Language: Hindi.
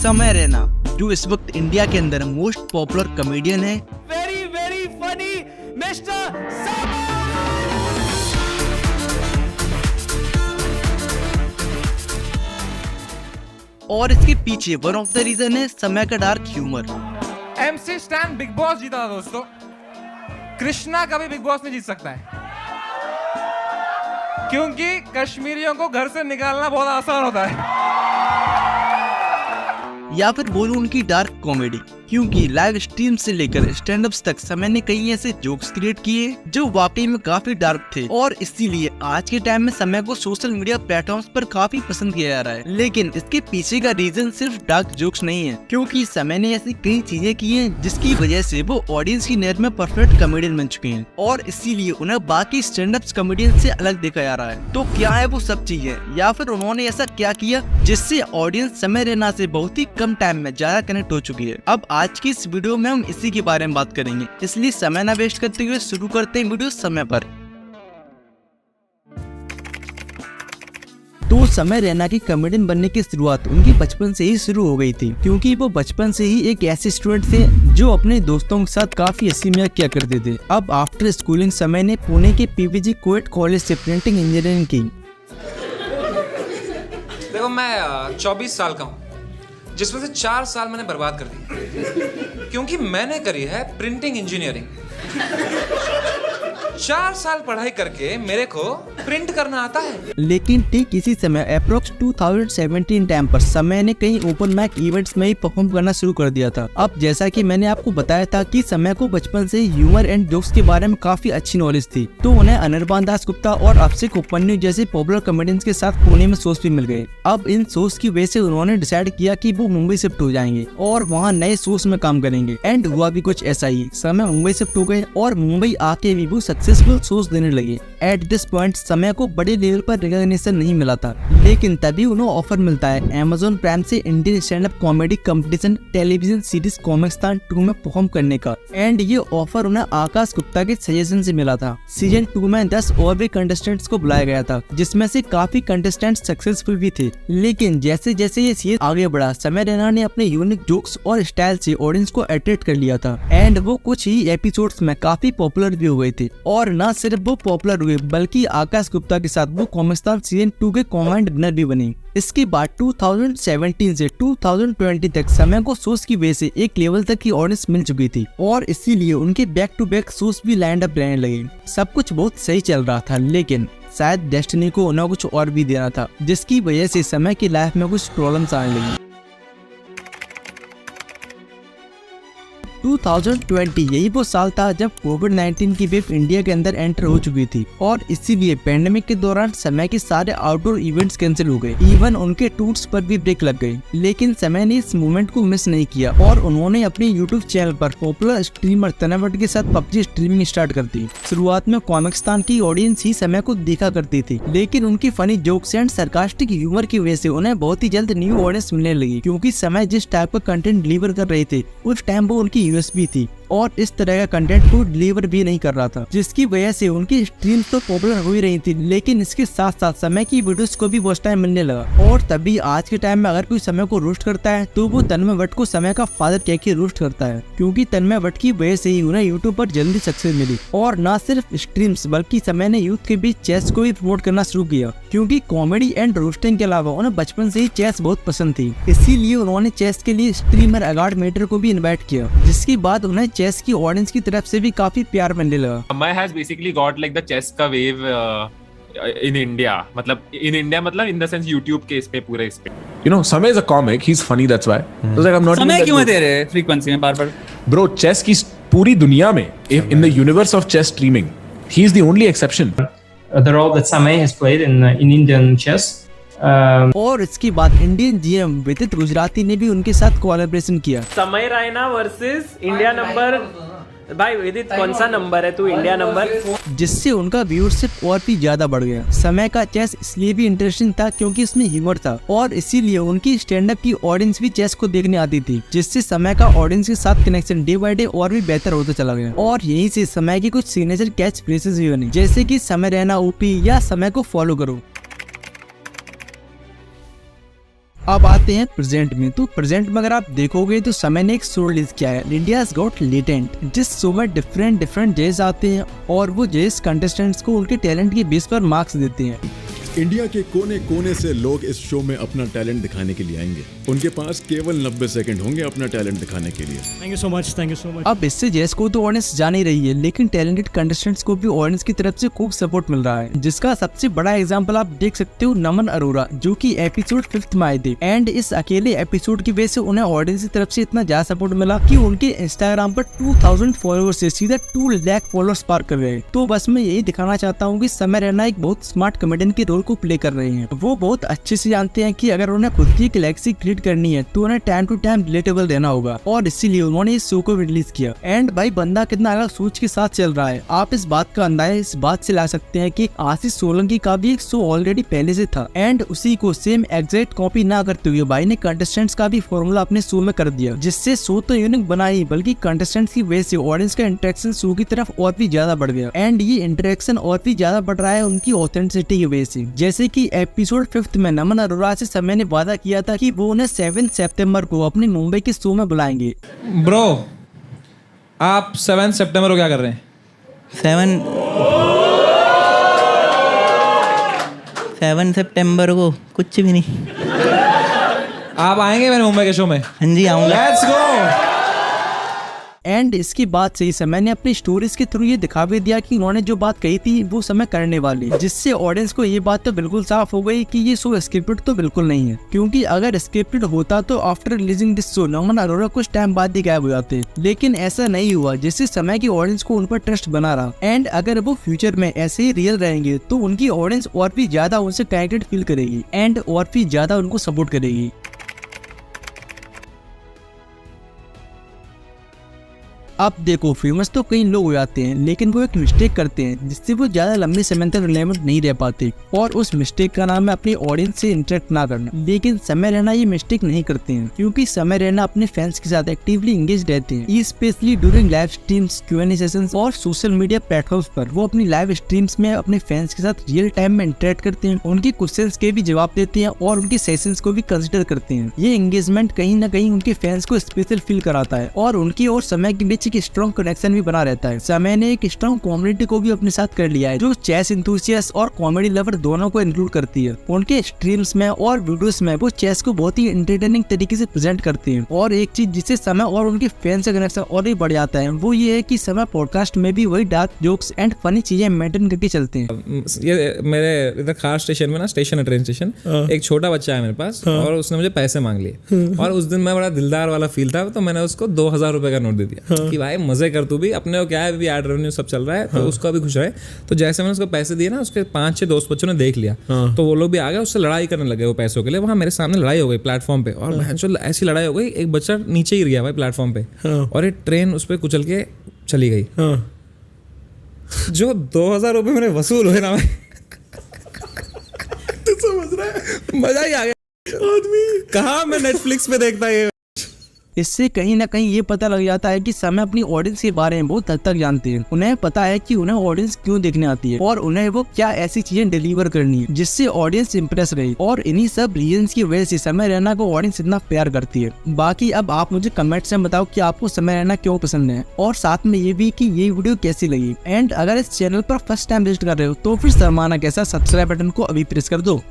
समय रैना, जो इस वक्त इंडिया के अंदर मोस्ट पॉपुलर कॉमेडियन है। वेरी वेरी फनी मिस्टर और इसके पीछे वन ऑफ द रीजन है समय का dark humour. MC stand big boss जीता था दोस्तों, कृष्णा कभी बिग बॉस नहीं जीत सकता है, क्योंकि कश्मीरियों को घर से निकालना बहुत आसान होता है। या फिर बोलूं उनकी डार्क कॉमेडी, क्योंकि लाइव स्ट्रीम से लेकर स्टैंड अप्स तक समय ने कई ऐसे जोक्स क्रिएट किए जो वाकई में काफी डार्क थे, और इसीलिए आज के टाइम में समय को सोशल मीडिया प्लेटफॉर्म्स पर काफी पसंद किया जा रहा है। लेकिन इसके पीछे का रीजन सिर्फ डार्क जोक्स नहीं है, क्योंकि समय ने ऐसी कई चीजें की हैं जिसकी वजह से वो ऑडियंस की नजर में परफेक्ट कॉमेडियन बन चुके हैं, और इसीलिए उन्हें बाकी स्टैंड अप्स कॉमेडियन से अलग देखा जा रहा है। तो क्या है वो सब चीजें, या फिर उन्होंने ऐसा क्या किया जिससे ऑडियंस समय रैना से बहुत ही कम टाइम में ज्यादा कनेक्ट हो चुकी है। अब आज की इस वीडियो में हम इसी के बारे में बात करेंगे, इसलिए समय ना वेस्ट करते हुए शुरू करते हैं वीडियो समय पर। तो समय रैना की कॉमेडियन बनने की शुरुआत उनकी बचपन से ही शुरू हो गई थी, क्योंकि वो बचपन से ही एक ऐसे स्टूडेंट थे जो अपने दोस्तों के साथ काफी हंसी मजाक किया करते थे। अब आफ्टर स्कूलिंग समय ने पुणे के PVG कोएट कॉलेज से प्रिंटिंग इंजीनियरिंग की। देखो मैं 24 साल का हूँ, जिसमें से 4 साल मैंने बर्बाद कर दी, क्योंकि मैंने करी है प्रिंटिंग इंजीनियरिंग। 4 साल पढ़ाई करके मेरे को प्रिंट करना आता है। लेकिन ठीक इसी समय अप्रोक्स 2017 टाइम पर समय ने कई ओपन माइक इवेंट्स में ही परफॉर्म करना शुरू कर दिया था। अब जैसा कि मैंने आपको बताया था कि समय को बचपन से ह्यूमर एंड जोक्स के बारे में काफी अच्छी नॉलेज थी, तो उन्हें अनिर्बान दास गुप्ता और अभिषेक उपन्यु जैसे पॉपुलर कॉमेडियंस के साथ पुणे में शोज भी मिल गए। अब इन शोज की वजह से उन्होंने डिसाइड किया कि वो मुंबई शिफ्ट हो जाएंगे और वहाँ नए शोज में काम करेंगे, एंड हुआ भी कुछ ऐसा ही। समय मुंबई शिफ्ट हो गए और मुंबई आके भी वो सक्सेसफुल शोज देने लगे। एट दिस पॉइंट समय को बड़े लेवल पर रिकॉग्निशन नहीं मिला था, लेकिन तभी उन्हें ऑफर मिलता है Amazon प्राइम से Indian stand up comedy competition television series Comicstaan 2 में परफॉर्म करने का, एंड ये ऑफर उन्हें आकाश गुप्ता के सजेशन से मिला था। सीजन 2 में 10 और भी कंटेस्टेंट्स को बुलाया गया था, जिसमें से काफी कंटेस्टेंट्स सक्सेसफुल भी थे। लेकिन जैसे जैसे ये सीरीज आगे बढ़ा, समय रैना ने अपने यूनिक जोक्स और स्टाइल से ऑडियंस को अट्रैक्ट कर लिया था, एंड वो कुछ ही एपिसोड्स में काफी पॉपुलर भी हो गए थे। और न सिर्फ वो पॉपुलर हुए, बल्कि आकाश गुप्ता के साथ वो कॉमिकस्तान सीजन 2 के कॉमेंट विनर भी बने। इसके बाद 2017 से 2020 तक समय को शोज की वजह से एक लेवल तक की ऑडियंस मिल चुकी थी, और इसीलिए उनके बैक टू बैक शोज भी लाइंड अप रहने लगे। सब कुछ बहुत सही चल रहा था, लेकिन शायद डेस्टिनी को उन्हें कुछ और भी देना था, जिसकी वजह से समय की लाइफ में कुछ प्रॉब्लम्स आने लगी। 2020 यही वो साल था जब कोविड-19 की वेव इंडिया के अंदर एंटर हो चुकी थी, और इसीलिए पेंडेमिक के दौरान समय के सारे आउटडोर इवेंट्स कैंसिल हो गए, इवन उनके टूर्स पर भी ब्रेक लग गई। लेकिन समय ने इस मूवमेंट को मिस नहीं किया, और उन्होंने अपने यूट्यूब चैनल पर पॉपुलर स्ट्रीमर तनावट के साथ PUBG स्ट्रीमिंग स्टार्ट कर दी। शुरुआत में कॉमिकस्तान की ऑडियंस ही समय को देखा करती थी, लेकिन उनकी funny jokes and sarcastic humour की वजह से उन्हें बहुत ही जल्द न्यू ऑडियंस मिलने लगी, क्योंकि समय जिस टाइप का कंटेंट डिलीवर कर रहे थे उस टाइम वो उनकी USB थी, और इस तरह का कंटेंट को डिलीवर भी नहीं कर रहा था, जिसकी वजह से उनकी स्ट्रीम्स तो पॉपुलर हो ही रही थी, लेकिन इसके साथ साथ समय की वीडियोस को भी वॉच टाइम मिलने लगा। और तभी आज के टाइम में अगर कोई समय को रोस्ट करता है तो वो तन्मय भट्ट को समय का फादर कह के रोस्ट करता है, क्योंकि तन्मय भट्ट की वजह से ही उन्हें यूट्यूब पर जल्दी सक्सेस मिली। और न सिर्फ स्ट्रीम्स, बल्कि समय ने यूथ के बीच चेस को भी प्रमोट करना शुरू किया, क्योंकि कॉमेडी एंड रोस्टिंग के अलावा उन्हें बचपन से ही चेस बहुत पसंद थी। इसीलिए उन्होंने चेस के लिए स्ट्रीमर अगाड मेटर को भी इन्वाइट किया, जिसके बाद उन्हें चेस की ऑडियंस की तरफ से भी काफी प्यार मिलने लगा। Amay has basically got like the chess का wave in India, मतलब in India मतलब in the sense YouTube के इस पे पूरे इस पे। You know, Samay is a comic. He's funny. That's why. So like I'm not. समय क्यों दे रहे फ्रीक्वेंसी में बार-बार? Bro, chess की पूरी दुनिया में, in the universe of chess streaming, he's the only exception. The role that Samay has played in Indian chess. और इसके बाद इंडियन GM विदित गुजराती ने भी उनके साथ कोलैबोरेशन किया। समय रैना वर्सेस इंडिया नंबर। भाई विदित कौन सा नंबर है तू? India number. जिससे उनका व्यूअरशिप और भी ज्यादा बढ़ गया। समय का चेस इसलिए भी इंटरेस्टिंग था क्योंकि इसमें ह्यूमर था, और इसीलिए उनकी स्टैंड अप की ऑडियंस भी चेस को देखने आती थी, जिससे समय का ऑडियंस के साथ कनेक्शन डे बाय डे और भी बेहतर होता चला गया। और यहीं से समय की कुछ सिग्नेचर कैच फ्रेजेस भी बनी, जैसे कि समय रैना OP या समय को फॉलो करो। अब आते हैं प्रेजेंट में। तो प्रेजेंट में अगर आप देखोगे तो समय ने एक शो रिलीज किया है, इंडियाज गॉट लेटेंट, जिस शो में डिफरेंट जजेस आते हैं और वो जजेस कंटेस्टेंट्स को उनके टैलेंट के बेस पर मार्क्स देते हैं। इंडिया के कोने कोने से लोग इस शो में अपना टैलेंट दिखाने के लिए आएंगे। उनके पास केवल 90 सेकंड होंगे अपना टैलेंट दिखाने के लिए। Thank you so much. अब इससे जजेस को तो ऑडियंस जान ही रही है, लेकिन टैलेंटेड कंटेस्टेंट्स को भी ऑडियंस की तरफ से खूब सपोर्ट मिल रहा है, जिसका सबसे बड़ा एग्जांपल आप देख सकते हो नमन अरोड़ा, जो कि एपिसोड 5 में आए थे एंड इस अकेले एपिसोड की वजह से उन्हें ऑडियंस की तरफ से इतना ज्यादा सपोर्ट मिला कि उनके इंस्टाग्राम पर 2000 फॉलोअर्स से सीधा 2 लाख फॉलोअर्स पार कर रहे हैं। तो बस मैं यही दिखाना चाहता हूँ कि समय रैना एक बहुत स्मार्ट कॉमेडियन के रोल को प्ले कर रहे हैं। वो बहुत अच्छे से जानते हैं कि अगर उन्हें खुद की एक लेगेसी क्रिएट करनी है तो उन्हें टाइम टू टाइम रिलेटेबल रहना होगा, और इसीलिए उन्होंने इस शो को रिलीज किया। एंड भाई बंदा कितना अलग सोच के साथ चल रहा है, आप इस बात का अंदाजा इस बात से ला सकते हैं कि आशीष सोलंकी का भी एक शो ऑलरेडी पहले से था एंड उसी को सेम एग्जैक्ट कॉपी ना करते हुए भाई ने कंटेस्टेंट्स का भी फॉर्मूला अपने शो में कर दिया, जिससे शो तो यूनिक बना ही बल्कि कंटेस्टेंट्स की वजह से ऑडियंस का इंटरेक्शन शो की तरफ और भी ज्यादा बढ़ गया। एंड ये इंटरेक्शन और भी ज्यादा बढ़ रहा है उनकी ऑथेंटिसिटी की वजह से। जैसे कि एपिसोड 5 में नमन अरोड़ा से समय ने वादा किया था कि वो उन्हें 7 सितंबर को अपने मुंबई के शो में बुलाएंगे। ब्रो, आप 7 सितंबर को क्या कर रहे हैं? 7 सितंबर को कुछ भी नहीं। आप आएंगे मेरे मुंबई के शो में? हाँ जी आऊँगा। Let's go. एंड इसकी बात से ही समय ने अपनी स्टोरीज के थ्रू ये दिखा भी दिया कि उन्होंने जो बात कही थी वो समय करने वाली, जिससे ऑडियंस को ये बात तो बिल्कुल साफ हो गई कि ये शो स्क्रिप्टेड तो बिल्कुल नहीं है, क्योंकि अगर स्क्रिप्टेड होता तो आफ्टर रिलीजिंग दिस शो नमन अरोड़ा कुछ टाइम बाद ही गायब हो जाते, लेकिन ऐसा नहीं हुआ, जिससे समय की ऑडियंस को उन पर ट्रस्ट बना रहा। एंड अगर वो फ्यूचर में ऐसे ही रियल रहेंगे तो उनकी ऑडियंस और भी ज्यादा उनसे कनेक्टेड फील करेगी एंड और भी ज्यादा उनको सपोर्ट करेगी। अब देखो फेमस तो कई लोग हो जाते हैं, लेकिन वो एक मिस्टेक करते हैं जिससे वो ज्यादा लंबे समय तक रिलेवेंट नहीं रह पाते, और उस मिस्टेक का नाम है अपनी ऑडियंस से इंटरेक्ट ना करना। लेकिन समय रैना ये मिस्टेक नहीं करते हैं, क्योंकि समय रैना अपने फैंस के साथ एक्टिवली एंगेज रहते हैं, specially during live streams, Q&A sessions और सोशल मीडिया प्लेटफॉर्म्स पर। वो अपनी लाइव स्ट्रीम्स में अपने फैंस के साथ रियल टाइम में इंटरेक्ट करते हैं, उनके क्वेश्चंस के भी जवाब देते हैं और उनके सेशंस को भी कंसिडर करते हैं। ये एंगेजमेंट कहीं ना कहीं उनके फैंस को स्पेशल फील कराता है और उनकी और समय के बीच एक स्ट्रॉन्ग कनेक्शन भी बना रहता है। समय ने एक स्ट्रॉन्ग कम्युनिटी को भी अपने साथ कर लिया है, जो चेस एंथुसियास्ट और कॉमेडी लवर दोनों को इंक्लूड करती है। उनके स्ट्रीम्स में और वीडियोस में वो चेस को बहुत ही एंटरटेनिंग तरीके से प्रेजेंट करते हैं। और एक चीज जिससे समय और उनके फैंस का कनेक्शन और भी बढ़ जाता है, वो ये है कि समय पॉडकास्ट में भी वही डार्क जोक्स एंड फनी चीजें मेंटेन करके चलते हैं। ये मेरे इधर खास स्टेशन में ना, स्टेशन है ट्रेन स्टेशन, एक छोटा बच्चा है मेरे पास और उसने मुझे पैसे मांग लिए, और उस दिन मैं बड़ा दिलदार वाला फील था, तो मैंने उसको 2000 रुपए का नोट दे दिया कि भाई मजे कर तू भी, अपने को क्या है अभी एड रेवेन्यू सब चल रहा है, तो उसका भी खुश रहे। तो जैसे मैंने उसको पैसे दिए ना, उसके 5-6 दोस्त बच्चों ने देख लिया, तो वो लोग भी आ गए, उससे लड़ाई करने लगे वो पैसों के लिए। वहाँ मेरे सामने लड़ाई हो गई प्लेटफॉर्म पे, और ऐसी लड़ाई हो गई, एक बच्चा नीचे गिर गया भाई प्लेटफॉर्म पे, और एक ट्रेन उस पर कुचल के चली गई। जो 2000 रुपये मेरे वसूल हुए ना भाई, तू समझ रहा है, मजा ही आ गया। आदमी कहाँ मैं नेटफ्लिक्स पे देखता है। इससे कहीं ना कहीं ये पता लग जाता है कि समय अपनी ऑडियंस के बारे में बहुत हद तक जानते हैं। उन्हें पता है कि उन्हें ऑडियंस क्यों देखने आती है और उन्हें वो क्या ऐसी चीजें डिलीवर करनी है जिससे ऑडियंस इंप्रेस रहे, और इन्हीं सब रीजंस की वजह से समय रैना को ऑडियंस इतना प्यार करती है। बाकी अब आप मुझे कमेंट्स में बताओ कि आपको समय रैना क्यों पसंद है, और साथ में ये भी कि ये वीडियो कैसी लगी। एंड अगर इस चैनल पर फर्स्ट टाइम विजिट कर रहे हो तो फिर शर्माना कैसा, सब्सक्राइब बटन को अभी प्रेस कर दो।